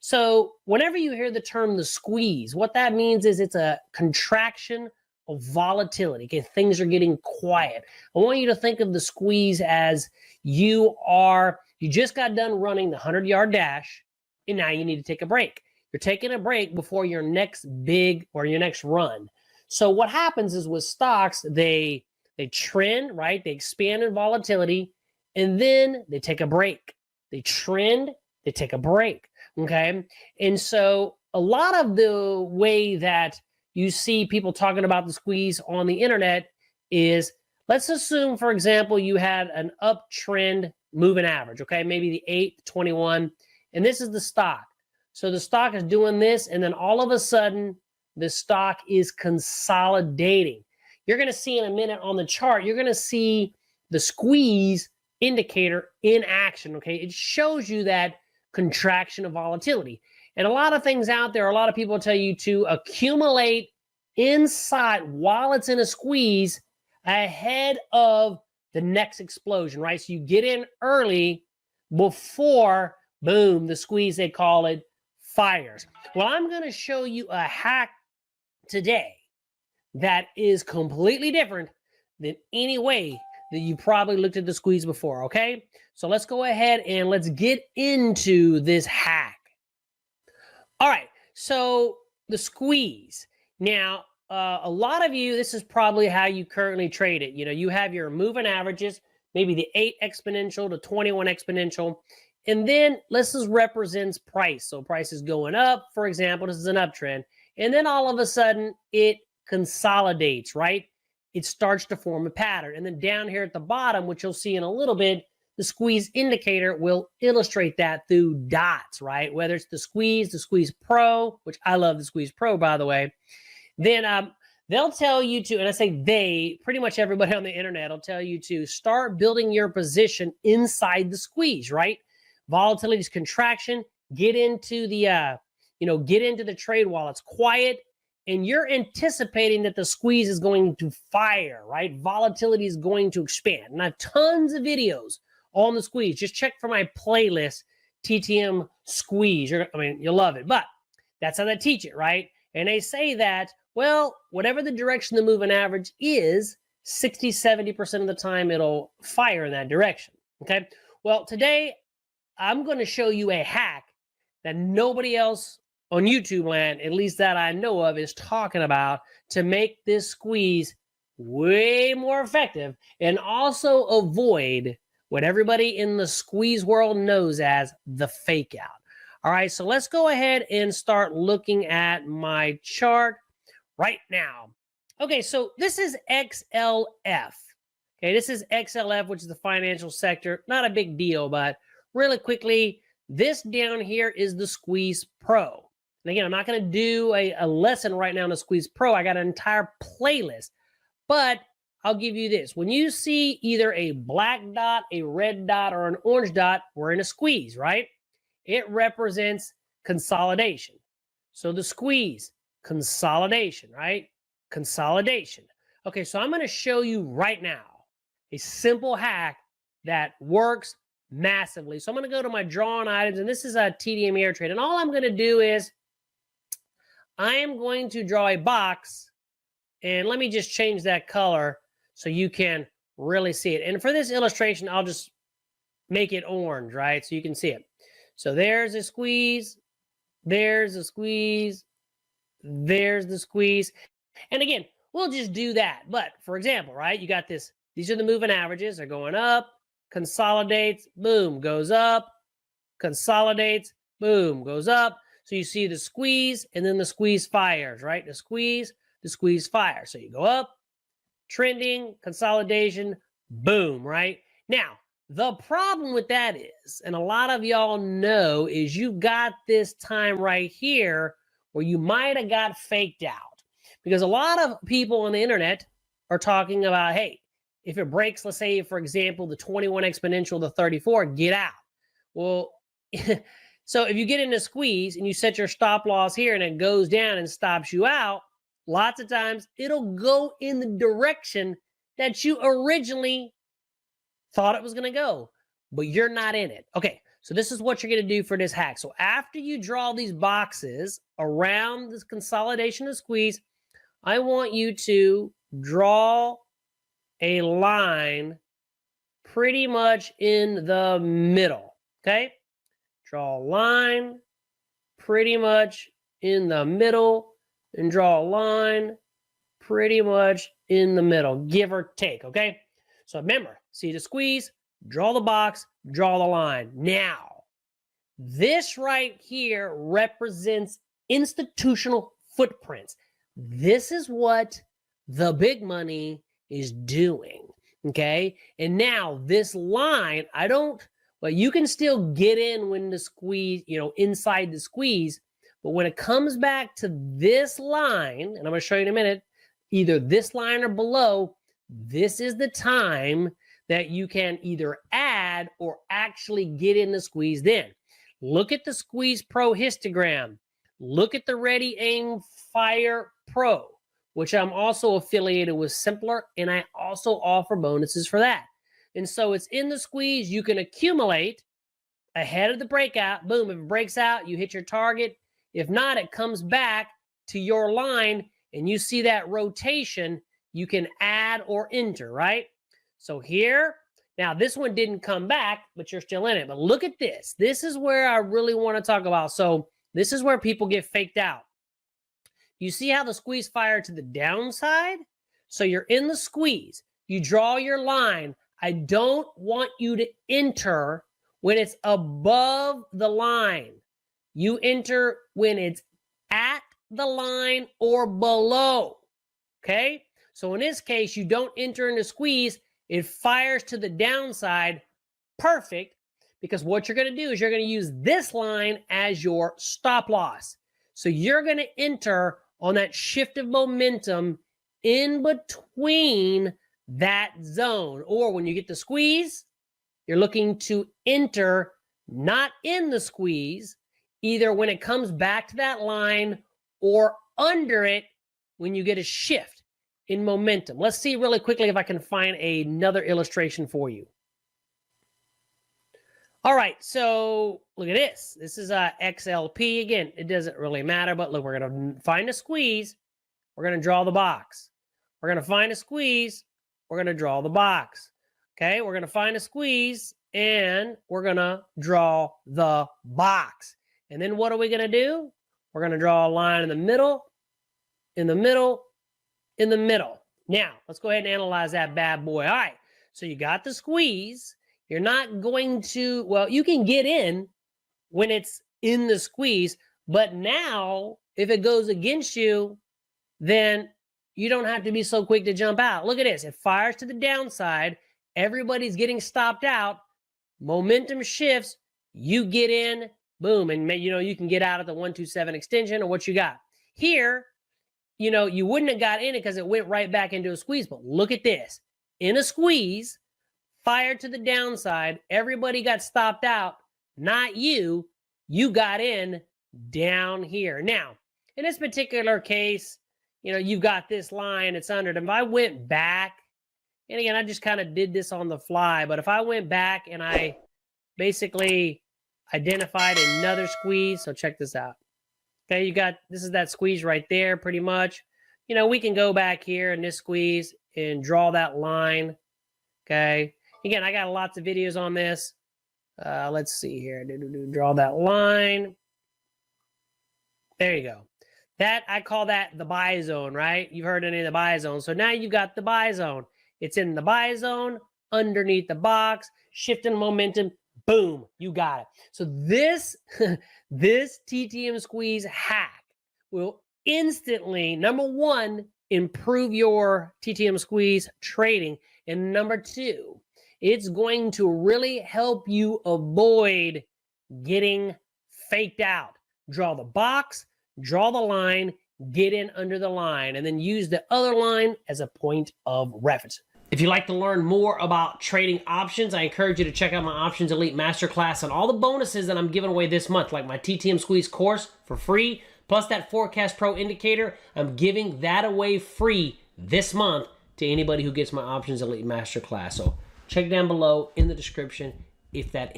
So whenever you hear the term the squeeze, what that means is it's a contraction of volatility. Okay, things are getting quiet. I want you to think of the squeeze as you just got done running the 100-yard dash, and now you need to take a break. You're taking a break before your next big or your next run. So what happens is with stocks, they trend, right? They expand in volatility, and then they take a break. They trend, they take a break. Okay. And so a lot of the way that you see people talking about the squeeze on the internet is, let's assume, for example, you had an uptrend moving average, okay, maybe the 8, 21, and this is the stock. So the stock is doing this, and then all of a sudden, the stock is consolidating. You're going to see in a minute on the chart, you're going to see the squeeze indicator in action, okay? It shows you that contraction of volatility. And a lot of things out there, a lot of people tell you to accumulate inside while it's in a squeeze ahead of the next explosion, right? So you get in early before, boom, the squeeze, they call it, fires. Well, I'm going to show you a hack today that is completely different than any way that you probably looked at the squeeze before, okay? So let's go ahead and let's get into this hack. All right, so the squeeze. Now, a lot of you, this is probably how you currently trade it. You know, you have your moving averages, maybe the 8 exponential to 21 exponential, and then this represents price. So price is going up, for example, this is an uptrend, and then all of a sudden it consolidates, right? It starts to form a pattern. And then down here at the bottom, which you'll see in a little bit, the squeeze indicator will illustrate that through dots, right? Whether it's the Squeeze Pro, which I love the Squeeze Pro, by the way, then they'll tell you to, and I say they, pretty much everybody on the internet will tell you to start building your position inside the squeeze, right? Volatility is contraction, get into the, get into the trade while it's quiet, and you're anticipating that the squeeze is going to fire, right? Volatility is going to expand. And I have tons of videos on the squeeze. Just check for my playlist, TTM squeeze. You'll love it. But that's how they teach it, right? And they say that, well, whatever the direction the moving average is, 60, 70% of the time it'll fire in that direction, okay? Well, today I'm going to show you a hack that nobody else on YouTube land, at least that I know of, is talking about to make this squeeze way more effective and also avoid what everybody in the squeeze world knows as the fake out. All right, so let's go ahead and start looking at my chart right now. Okay, so this is XLF. Okay, this is XLF, which is the financial sector. Not a big deal, but really quickly, this down here is the Squeeze Pro. And again, I'm not going to do a lesson right now on the Squeeze Pro. I got an entire playlist. But I'll give you this. When you see either a black dot, a red dot, or an orange dot, we're in a squeeze, right? It represents consolidation. So the squeeze, consolidation, right? Consolidation. Okay, so I'm going to show you right now a simple hack that works massively. So I'm going to go to my drawn items, and this is a TTM air trade. And all I'm going to do is I am going to draw a box, and let me just change that color so you can really see it. And for this illustration, I'll just make it orange, right? So you can see it. So there's a squeeze, there's a squeeze, there's the squeeze. And again, we'll just do that. But for example, right, you got this, these are the moving averages. They're going up, consolidates, boom, goes up, consolidates, boom, goes up. So you see the squeeze, and then the squeeze fires, right? The squeeze fires. So you go up, trending, consolidation, boom, right? Now, the problem with that is, and a lot of y'all know, is you got this time right here where you might have got faked out. Because a lot of people on the internet are talking about, hey, if it breaks, let's say, for example, the 21 exponential, the 34, get out. Well, so if you get in a squeeze and you set your stop loss here and it goes down and stops you out, lots of times it'll go in the direction that you originally thought it was going to go, but you're not in it. Okay, So this is what you're going to do for this hack. So after you draw these boxes around this consolidation and squeeze, I want you to draw a line pretty much in the middle, okay? Draw a line pretty much in the middle and draw a line pretty much in the middle, give or take, okay? So remember, see the squeeze, draw the box, draw the line. Now, this right here represents institutional footprints. This is what the big money is doing, okay? And now this line, well, you can still get in when the squeeze, inside the squeeze, but when it comes back to this line, and I'm going to show you in a minute, either this line or below, this is the time that you can either add or actually get in the squeeze then. Look at the Squeeze Pro histogram. Look at the Ready Aim Fire Pro, which I'm also affiliated with Simpler, and I also offer bonuses for that. And so it's in the squeeze. You can accumulate ahead of the breakout. Boom, if it breaks out, you hit your target. If not, it comes back to your line, and you see that rotation. You can add or enter, right? So here, now this one didn't come back, but you're still in it. But look at this. This is where I really want to talk about. So this is where people get faked out. You see how the squeeze fired to the downside? So you're in the squeeze. You draw your line. I don't want you to enter when it's above the line. You enter when it's at the line or below, okay? So in this case, you don't enter in the squeeze. It fires to the downside. Perfect, because what you're going to do is you're going to use this line as your stop loss. So you're going to enter on that shift of momentum in between that zone. Or when you get the squeeze, you're looking to enter not in the squeeze, either when it comes back to that line or under it when you get a shift in momentum. Let's see really quickly if I can find another illustration for you. All right, so look at this. This is a XLP. Again, it doesn't really matter, but look, we're going to find a squeeze. We're going to draw the box. We're going to find a squeeze. We're going to draw the box. Okay, we're going to find a squeeze, and we're going to draw the box. And then what are we going to do? We're going to draw a line in the middle, in the middle, in the middle. Now, let's go ahead and analyze that bad boy. All right, so you got the squeeze. You're not going to, well, you can get in when it's in the squeeze, but now if it goes against you, then you don't have to be so quick to jump out. Look at this. It fires to the downside. Everybody's getting stopped out. Momentum shifts. You get in. Boom. And, you can get out at the 127 extension or what you got. Here, you wouldn't have got in it because it went right back into a squeeze. But look at this. In a squeeze, fired to the downside. Everybody got stopped out. Not you. You got in down here. Now, in this particular case, you've got this line. It's under it. If I went back, and again, I just kind of did this on the fly, but if I went back and I basically identified another squeeze, so check this out. Okay, this is that squeeze right there, pretty much. We can go back here in this squeeze and draw that line. Okay. Again, I got lots of videos on this. Let's see here. Draw that line. There you go. I call that the buy zone, right? You've heard any of the buy zone. So now you've got the buy zone. It's in the buy zone, underneath the box, shifting momentum. Boom, you got it. So this TTM squeeze hack will instantly, number one, improve your TTM squeeze trading. And number two, it's going to really help you avoid getting faked out. Draw the box, draw the line, get in under the line, and then use the other line as a point of reference. If you'd like to learn more about trading options, I encourage you to check out my Options Elite Masterclass and all the bonuses that I'm giving away this month, like my TTM Squeeze course for free, plus that Forecast Pro indicator. I'm giving that away free this month to anybody who gets my Options Elite Masterclass. So check down below in the description if that